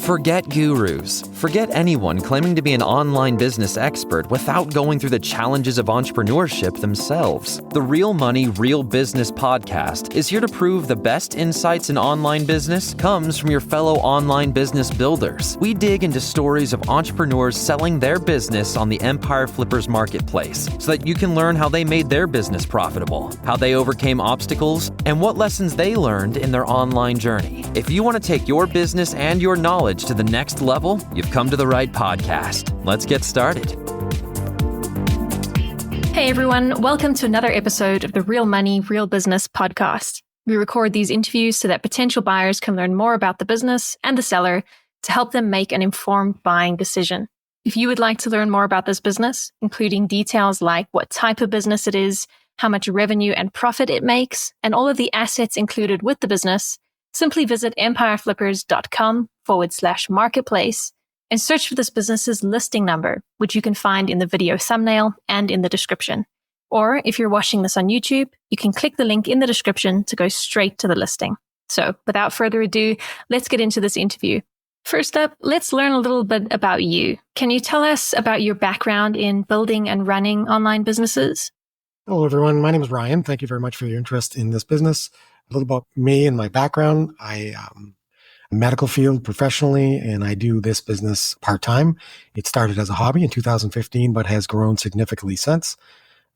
Forget gurus. Forget anyone claiming to be an online business expert without going through the challenges of entrepreneurship themselves. The Real Money, Real Business podcast is here to prove the best insights in online business comes from your fellow online business builders. We dig into stories of entrepreneurs selling their business on the Empire Flippers marketplace so that you can learn how they made their business profitable, how they overcame obstacles, and what lessons they learned in their online journey. If you want to take your business and your knowledge to the next level, you've come to the right podcast. Let's get started. Hey everyone, welcome to another episode of the Real Money, Real Business podcast. We record these interviews so that potential buyers can learn more about the business and the seller to help them make an informed buying decision. If you would like to learn more about this business, including details like what type of business it is, how much revenue and profit it makes, and all of the assets included with the business, simply visit empireflippers.com/marketplace and search for this business's listing number, which you can find in the video thumbnail and in the description. Or if you're watching this on YouTube, you can click the link in the description to go straight to the listing. So without further ado, let's get into this interview. First up, let's learn a little bit about you. Can you tell us about your background in building and running online businesses? Hello, everyone. My name is Ryan. Thank you very much for your interest in this business. A little about me and my background. I am a medical field professionally, and I do this business part-time. It started as a hobby in 2015, but has grown significantly since.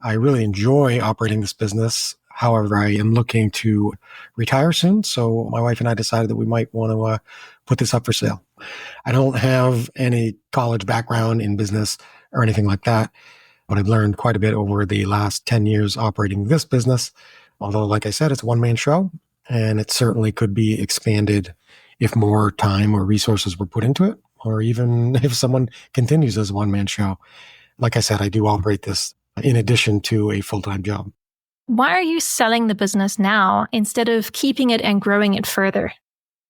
I really enjoy operating this business. However, I am looking to retire soon, so my wife and I decided that we might want to put this up for sale. I don't have any college background in business or anything like that, but I've learned quite a bit over the last 10 years operating this business. Although, like I said, it's a one-man show, and it certainly could be expanded if more time or resources were put into it, or even if someone continues as a one-man show. Like I said, I do operate this in addition to a full-time job. Why are you selling the business now instead of keeping it and growing it further?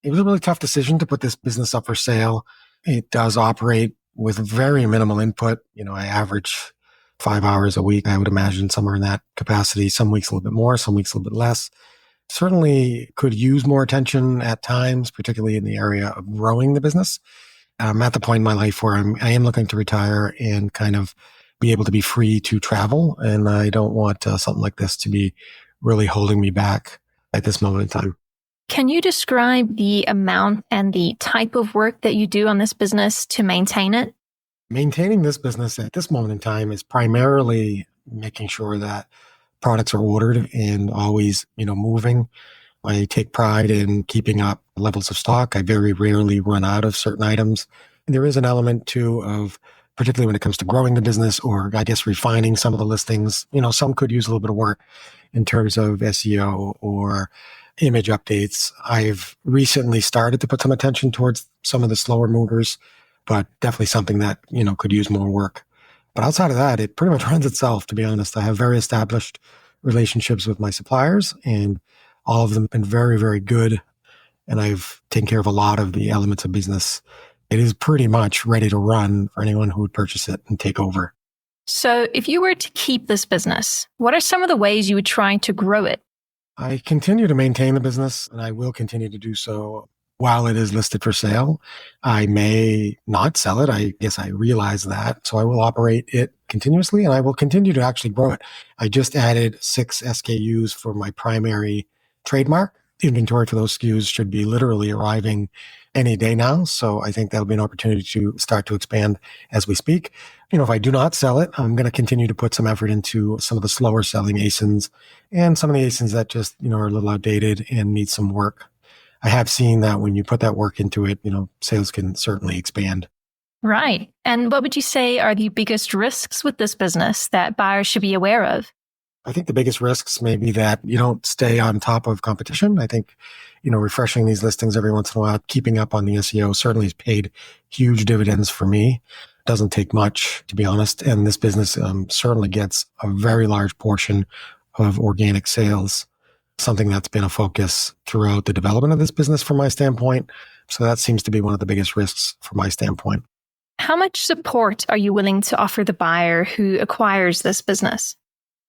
It was a really tough decision to put this business up for sale. It does operate with very minimal input. I average 5 hours a week, I would imagine, somewhere in that capacity. Some weeks a little bit more, some weeks a little bit less. Certainly could use more attention at times, particularly in the area of growing the business. I'm at the point in my life where I am looking to retire and kind of be able to be free to travel. And I don't want something like this to be really holding me back at this moment in time. Can you describe the amount and the type of work that you do on this business to maintain it? Maintaining this business at this moment in time is primarily making sure that products are ordered and always, moving. I take pride in keeping up levels of stock. I very rarely run out of certain items. And there is an element too of, particularly when it comes to growing the business or I guess refining some of the listings, some could use a little bit of work in terms of SEO or image updates. I've recently started to put some attention towards some of the slower movers, but definitely something that, could use more work. But outside of that, it pretty much runs itself, to be honest. I have very established relationships with my suppliers, and all of them have been very, very good. And I've taken care of a lot of the elements of business. It is pretty much ready to run for anyone who would purchase it and take over. So if you were to keep this business, what are some of the ways you would try to grow it? I continue to maintain the business, and I will continue to do so while it is listed for sale. I may not sell it. I guess I realize that. So I will operate it continuously, and I will continue to actually grow it. I just added 6 SKUs for my primary trademark. Inventory for those SKUs should be literally arriving any day now. So I think that'll be an opportunity to start to expand as we speak. If I do not sell it, I'm going to continue to put some effort into some of the slower selling ASINs and some of the ASINs that just, are a little outdated and need some work. I have seen that when you put that work into it, sales can certainly expand. Right. And what would you say are the biggest risks with this business that buyers should be aware of? I think the biggest risks may be that you don't stay on top of competition. I think, refreshing these listings every once in a while, keeping up on the SEO certainly has paid huge dividends for me. Doesn't take much, to be honest. And this business certainly gets a very large portion of organic sales, something that's been a focus throughout the development of this business from my standpoint. So that seems to be one of the biggest risks from my standpoint. How much support are you willing to offer the buyer who acquires this business?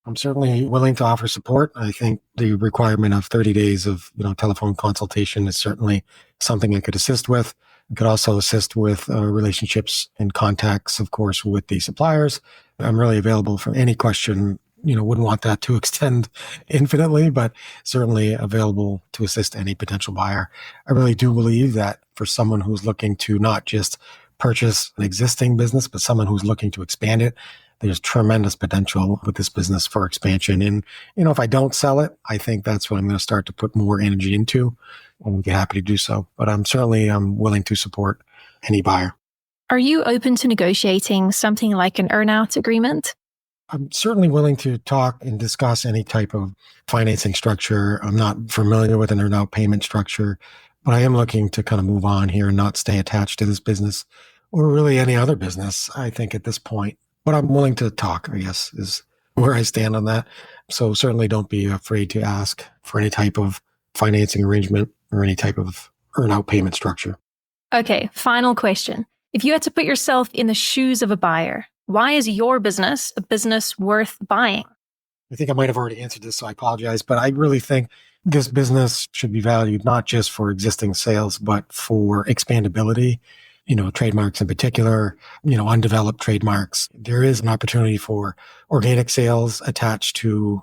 I'm certainly willing to offer support. I think the requirement of 30 days of, telephone consultation is certainly something I could assist with. I could also assist with relationships and contacts, of course, with the suppliers. I'm really available for any question. Wouldn't want that to extend infinitely, but certainly available to assist any potential buyer. I really do believe that for someone who's looking to not just purchase an existing business, but someone who's looking to expand it, there's tremendous potential with this business for expansion. And, if I don't sell it, I think that's what I'm going to start to put more energy into. And I'd be happy to do so. But I'm willing to support any buyer. Are you open to negotiating something like an earnout agreement? I'm certainly willing to talk and discuss any type of financing structure. I'm not familiar with an earnout payment structure, but I am looking to kind of move on here and not stay attached to this business or really any other business, I think, at this point. But I'm willing to talk, I guess, is where I stand on that. So certainly don't be afraid to ask for any type of financing arrangement or any type of earnout payment structure. Okay, final question. If you had to put yourself in the shoes of a buyer, why is your business a business worth buying? I think I might have already answered this, so I apologize, but I really think this business should be valued not just for existing sales, but for expandability, trademarks in particular, undeveloped trademarks. There is an opportunity for organic sales attached to,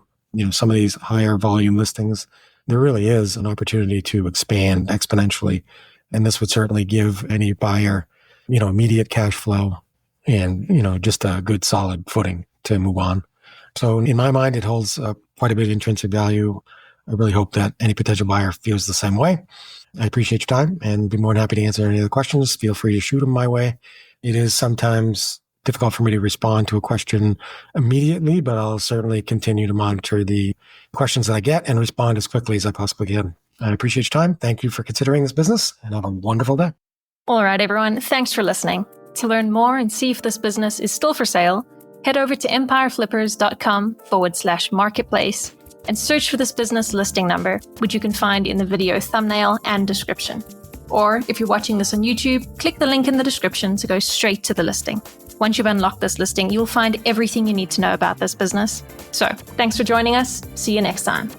some of these higher volume listings. There really is an opportunity to expand exponentially. And this would certainly give any buyer, immediate cash flow and, just a good solid footing to move on. So in my mind, it holds quite a bit of intrinsic value. I really hope that any potential buyer feels the same way. I appreciate your time and be more than happy to answer any other questions. Feel free to shoot them my way. It is sometimes difficult for me to respond to a question immediately, but I'll certainly continue to monitor the questions that I get and respond as quickly as I possibly can. I appreciate your time. Thank you for considering this business and have a wonderful day. All right, everyone. Thanks for listening. To learn more and see if this business is still for sale, head over to empireflippers.com/marketplace and search for this business listing number, which you can find in the video thumbnail and description. Or if you're watching this on YouTube, click the link in the description to go straight to the listing. Once you've unlocked this listing, you'll find everything you need to know about this business. So, thanks for joining us. See you next time.